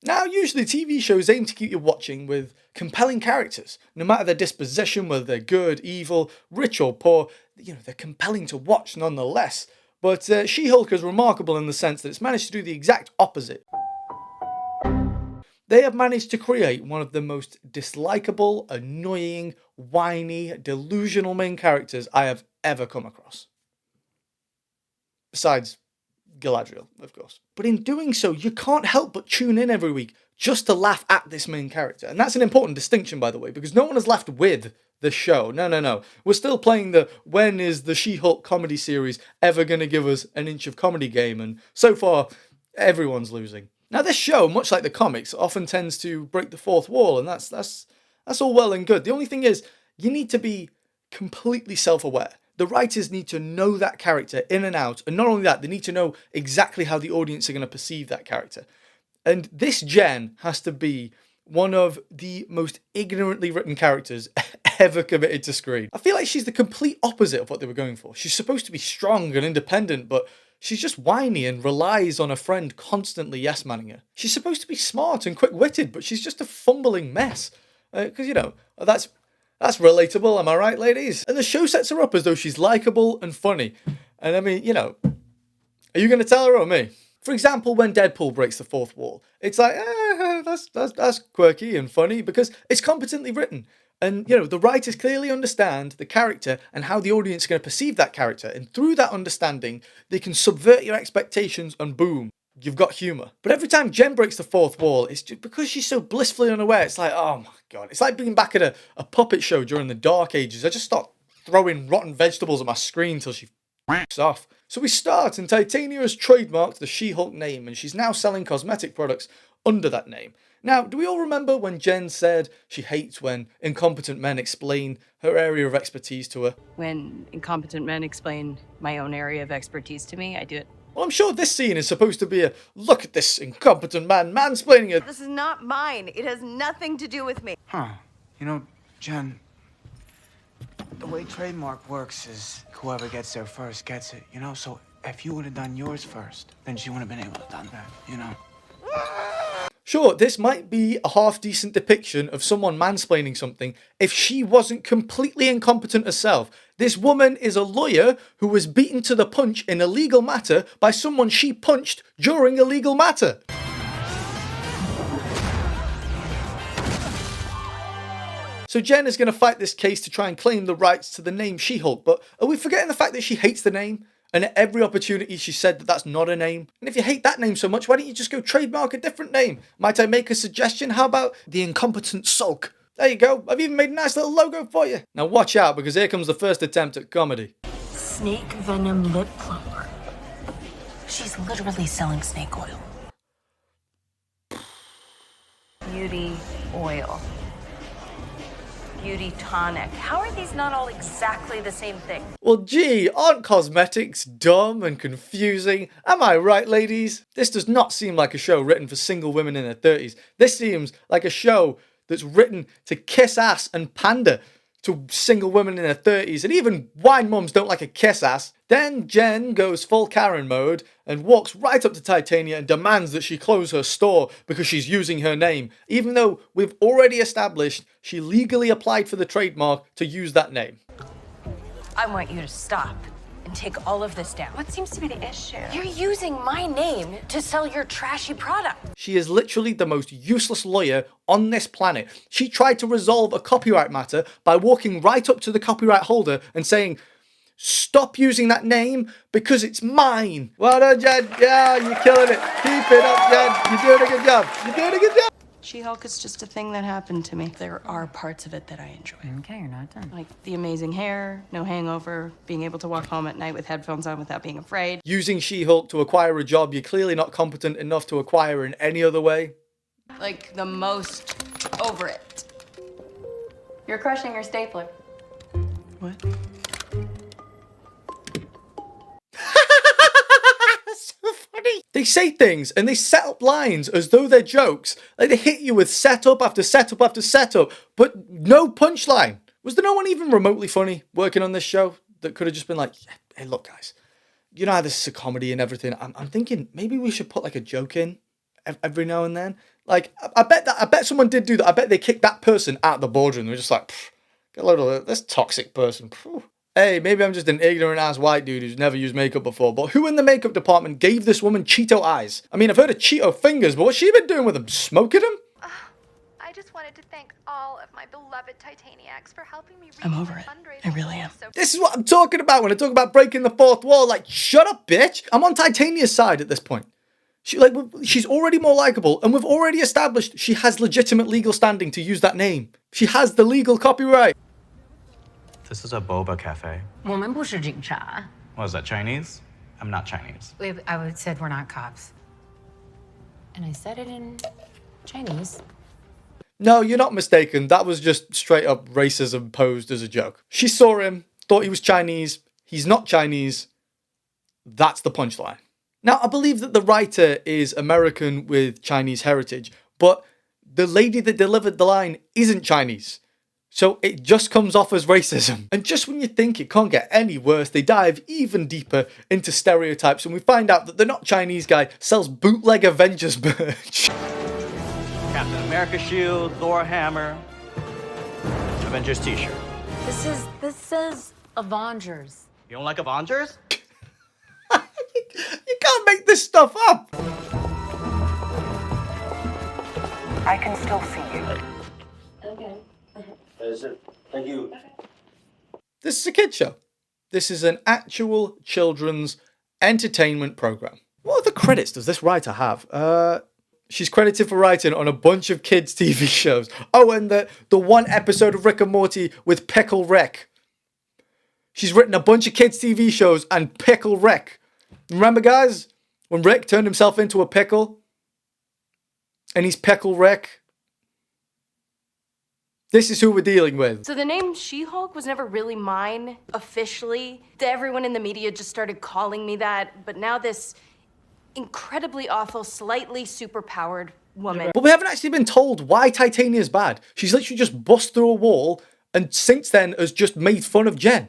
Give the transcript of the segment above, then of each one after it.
Now, usually TV shows aim to keep you watching with compelling characters, no matter their disposition, whether they're good, evil, rich or poor, they're compelling to watch nonetheless. But She-Hulk is remarkable in the sense that it's managed to do the exact opposite. They have managed to create one of the most dislikable, annoying, whiny, delusional main characters I have ever come across. Besides Galadriel, of course. But in doing so, you can't help but tune in every week just to laugh at this main character. And that's an important distinction, by the way, because no one has laughed with the show. No. We're still playing the when is the She-Hulk comedy series ever going to give us an inch of comedy game? And so far, everyone's losing. Now, this show, much like the comics, often tends to break the fourth wall, and that's all well and good. The only thing is, you need to be completely self-aware. The writers need to know that character in and out, and not only that, they need to know exactly how the audience are going to perceive that character. And this Jen has to be one of the most ignorantly written characters ever committed to screen. I feel like she's the complete opposite of what they were going for. She's supposed to be strong and independent, but she's just whiny and relies on a friend constantly yes-manning her. She's supposed to be smart and quick-witted, but she's just a fumbling mess. Because, that's relatable, am I right, ladies? And the show sets her up as though she's likable and funny. And I mean, are you going to tell her or me? For example, when Deadpool breaks the fourth wall, it's like, that's quirky and funny because it's competently written. And, the writers clearly understand the character and how the audience is going to perceive that character. And through that understanding, they can subvert your expectations and boom, you've got humour. But every time Jen breaks the fourth wall, it's just because she's so blissfully unaware. It's like, oh my God. It's like being back at a puppet show during the Dark Ages. I just start throwing rotten vegetables at my screen until she f***s off. So we start, and Titania has trademarked the She-Hulk name, and she's now selling cosmetic products under that name. Now, do we all remember when Jen said she hates when incompetent men explain her area of expertise to her? When incompetent men explain my own area of expertise to me, I do it. Well, I'm sure this scene is supposed to be a look at this incompetent man mansplaining it. This is not mine. It has nothing to do with me. Huh. Jen, the way trademark works is whoever gets there first gets it, So if you would have done yours first, then she wouldn't have been able to have done that, Sure, this might be a half-decent depiction of someone mansplaining something if she wasn't completely incompetent herself. This woman is a lawyer who was beaten to the punch in a legal matter by someone she punched during a legal matter. So Jen is going to fight this case to try and claim the rights to the name She-Hulk, but are we forgetting the fact that she hates the name? And at every opportunity she said that that's not a name. And if you hate that name so much, why don't you just go trademark a different name? Might I make a suggestion? How about the Incompetent Sulk? There you go. I've even made a nice little logo for you. Now watch out, because here comes the first attempt at comedy. Snake venom lip plumper. She's literally selling snake oil. Beauty oil. Beauty tonic. How are these not all exactly the same thing? Well, gee, aren't cosmetics dumb and confusing? Am I right, ladies? This does not seem like a show written for single women in their 30s. This seems like a show that's written to kiss ass and pander to single women in their 30s, and even wine mums don't like a kiss ass. Then Jen goes full Karen mode and walks right up to Titania and demands that she close her store because she's using her name, even though we've already established she legally applied for the trademark to use that name. I want you to stop and take all of this down. What seems to be the issue? You're using my name to sell your trashy product. She is literally the most useless lawyer on this planet. She tried to resolve a copyright matter by walking right up to the copyright holder and saying, stop using that name because it's mine. Well done, Jen. Yeah, you're killing it. Keep it up, Jen. You're doing a good job. You're doing a good job. She-Hulk is just a thing that happened to me. There are parts of it that I enjoy. Okay, you're not done. Like the amazing hair, no hangover, being able to walk home at night with headphones on without being afraid. Using She-Hulk to acquire a job you're clearly not competent enough to acquire in any other way. Like the most over it. You're crushing your stapler. What? So funny. They say things and they set up lines as though they're jokes. Like they hit you with setup after setup after setup, but no punchline. Was there no one even remotely funny working on this show that could have just been like, hey, look, guys, you know how this is a comedy and everything. I'm thinking maybe we should put like a joke in every now and then. Like, I bet someone did do that. I bet they kicked that person out the boardroom. They're just like, get a load of this toxic person. Phew. Hey, maybe I'm just an ignorant ass white dude who's never used makeup before, but who in the makeup department gave this woman Cheeto eyes? I mean, I've heard of Cheeto fingers, but what's she been doing with them? Smoking them? I just wanted to thank all of my beloved Titaniacs for helping me reach I'm over my it. fundraising I really am. goals. So This is what I'm talking about when I talk about breaking the fourth wall. Like, shut up, bitch. I'm on Titania's side at this point. She's already more likable, and we've already established she has legitimate legal standing to use that name. She has the legal copyright. This is a boba cafe. 我们不是警察. What is that, Chinese? I'm not Chinese. I said we're not cops. And I said it in Chinese. No, you're not mistaken. That was just straight up racism posed as a joke. She saw him, thought he was Chinese. He's not Chinese. That's the punchline. Now, I believe that the writer is American with Chinese heritage, but the lady that delivered the line isn't Chinese. So it just comes off as racism. And just when you think it can't get any worse, they dive even deeper into stereotypes and we find out that the not Chinese guy sells bootleg Avengers merch. Captain America shield, Thor hammer, Avengers t-shirt. This says Avengers. You don't like Avengers? You can't make this stuff up. I can still see you. Okay. Thank you. This is a kid show. This is an actual children's entertainment program. What other credits does this writer have? She's credited for writing on a bunch of kids' TV shows. Oh, and the one episode of Rick and Morty with Pickle Rick. She's written a bunch of kids' TV shows and Pickle Rick. Remember, guys, when Rick turned himself into a pickle? And he's Pickle Rick. This is who we're dealing with. So the name She-Hulk was never really mine, officially. Everyone in the media just started calling me that, but now this incredibly awful, slightly superpowered woman. But we haven't actually been told why Titania's bad. She's literally just bust through a wall and since then has just made fun of Jen.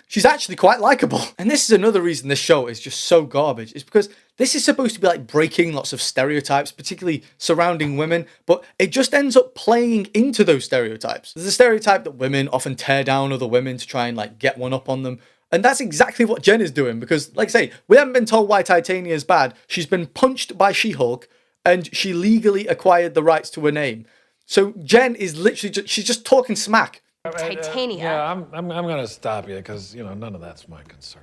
She's actually quite likable. And this is another reason this show is just so garbage. It's because this is supposed to be like breaking lots of stereotypes, particularly surrounding women, but it just ends up playing into those stereotypes. There's a stereotype that women often tear down other women to try and like get one up on them. And that's exactly what Jen is doing because, like I say, we haven't been told why Titania is bad. She's been punched by She-Hulk and she legally acquired the rights to her name. So Jen is literally she's just talking smack. Titania. Yeah, I'm gonna stop you because none of that's my concern.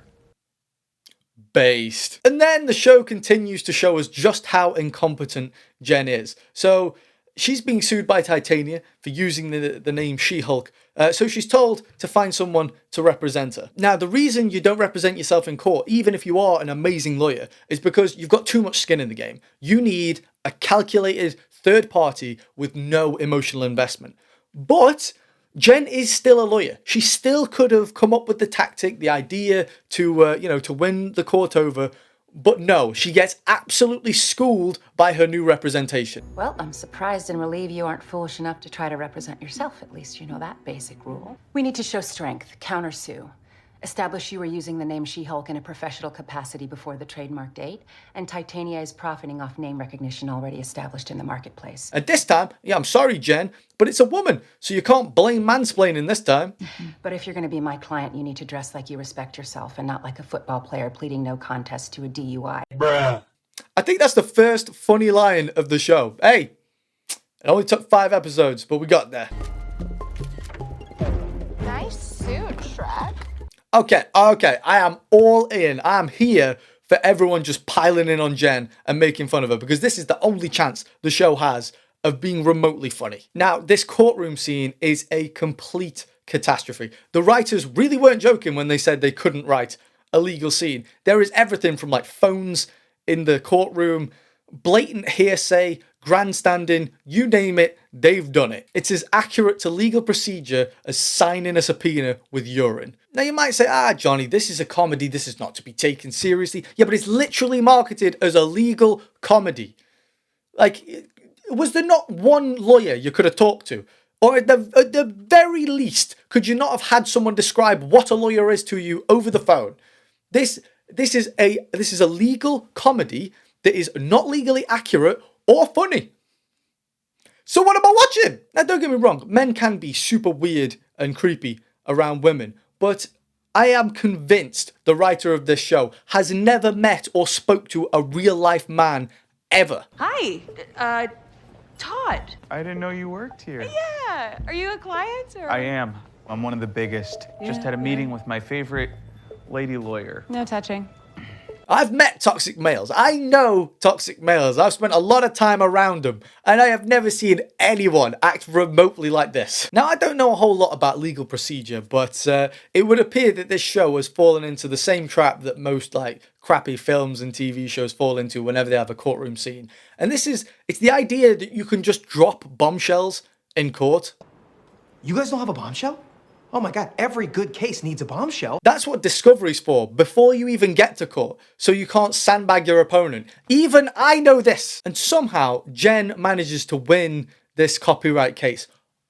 Based. And then the show continues to show us just how incompetent Jen is. So she's being sued by Titania for using the name She-Hulk. So she's told to find someone to represent her. Now, the reason you don't represent yourself in court, even if you are an amazing lawyer, is because you've got too much skin in the game. You need a calculated third party with no emotional investment. But Jen is still a lawyer. She still could have come up with the tactic, the idea to, to win the court over. But no, she gets absolutely schooled by her new representation. Well, I'm surprised and relieved you aren't foolish enough to try to represent yourself. At least you know that basic rule. We need to show strength, countersue. Establish you were using the name She-Hulk in a professional capacity before the trademark date, and Titania is profiting off name recognition already established in the marketplace. And this time, yeah, I'm sorry, Jen, but it's a woman, so you can't blame mansplaining this time. But if you're going to be my client, you need to dress like you respect yourself and not like a football player pleading no contest to a DUI. Bruh. I think that's the first funny line of the show. Hey, it only took 5 episodes, but we got there. Nice suit, Shrek. Okay, I am all in. I am here for everyone just piling in on Jen and making fun of her because this is the only chance the show has of being remotely funny. Now, this courtroom scene is a complete catastrophe. The writers really weren't joking when they said they couldn't write a legal scene. There is everything from like phones in the courtroom, blatant hearsay, grandstanding, you name it, they've done it. It's as accurate to legal procedure as signing a subpoena with urine. Now you might say, Johnny, this is a comedy, this is not to be taken seriously. Yeah, but it's literally marketed as a legal comedy. Like, was there not one lawyer you could have talked to? Or at the very least, could you not have had someone describe what a lawyer is to you over the phone? This is a legal comedy that is not legally accurate or funny. So what am I watching? Now, don't get me wrong, men can be super weird and creepy around women, but I am convinced the writer of this show has never met or spoke to a real life man ever. Hi, Todd. I didn't know you worked here. Yeah. Are you a client or? I am. I'm one of the biggest. Just had a meeting with my favorite lady lawyer. No touching. I've met toxic males. I know toxic males. I've spent a lot of time around them, and I have never seen anyone act remotely like this. Now, I don't know a whole lot about legal procedure, but it would appear that this show has fallen into the same trap that most like crappy films and TV shows fall into whenever they have a courtroom scene. And it's the idea that you can just drop bombshells in court. You guys don't have a bombshell? Oh my God, every good case needs a bombshell. That's what Discovery's for, before you even get to court, so you can't sandbag your opponent. Even I know this. And somehow, Jen manages to win this copyright case.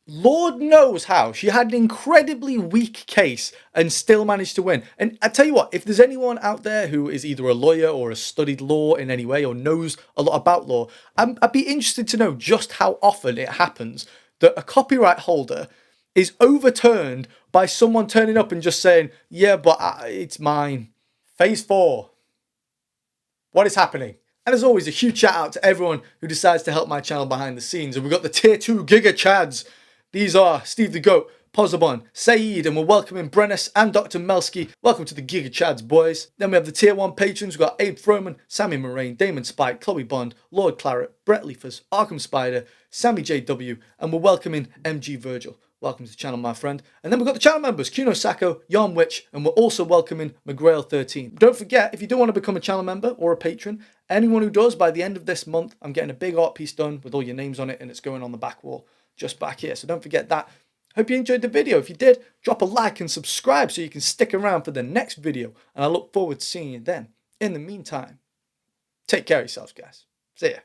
Lord knows how. She had an incredibly weak case and still managed to win. And I tell you what, if there's anyone out there who is either a lawyer or has studied law in any way or knows a lot about law, I'd be interested to know just how often it happens that a copyright holder is overturned by someone turning up and just saying, yeah, but it's mine. Phase 4. What is happening? And as always, a huge shout out to everyone who decides to help my channel behind the scenes. And we've got the tier 2 Giga Chads. These are Steve the Goat, Pozabon, Saeed, and we're welcoming Brennis and Dr. Melsky. Welcome to the Giga Chads, boys. Then we have the tier 1 patrons. We've got Abe Froman, Sammy Moraine, Damon Spike, Chloe Bond, Lord Claret, Brett Leafers, Arkham Spider, Sammy JW, and we're welcoming MG Virgil. Welcome to the channel, my friend. And then we've got the channel members, Kuno Sacco, Yarn Witch, and we're also welcoming McGrail13. Don't forget, if you do want to become a channel member or a patron, anyone who does, by the end of this month, I'm getting a big art piece done with all your names on it, and it's going on the back wall, just back here. So don't forget that. Hope you enjoyed the video. If you did, drop a like and subscribe so you can stick around for the next video. And I look forward to seeing you then. In the meantime, take care of yourselves, guys. See ya.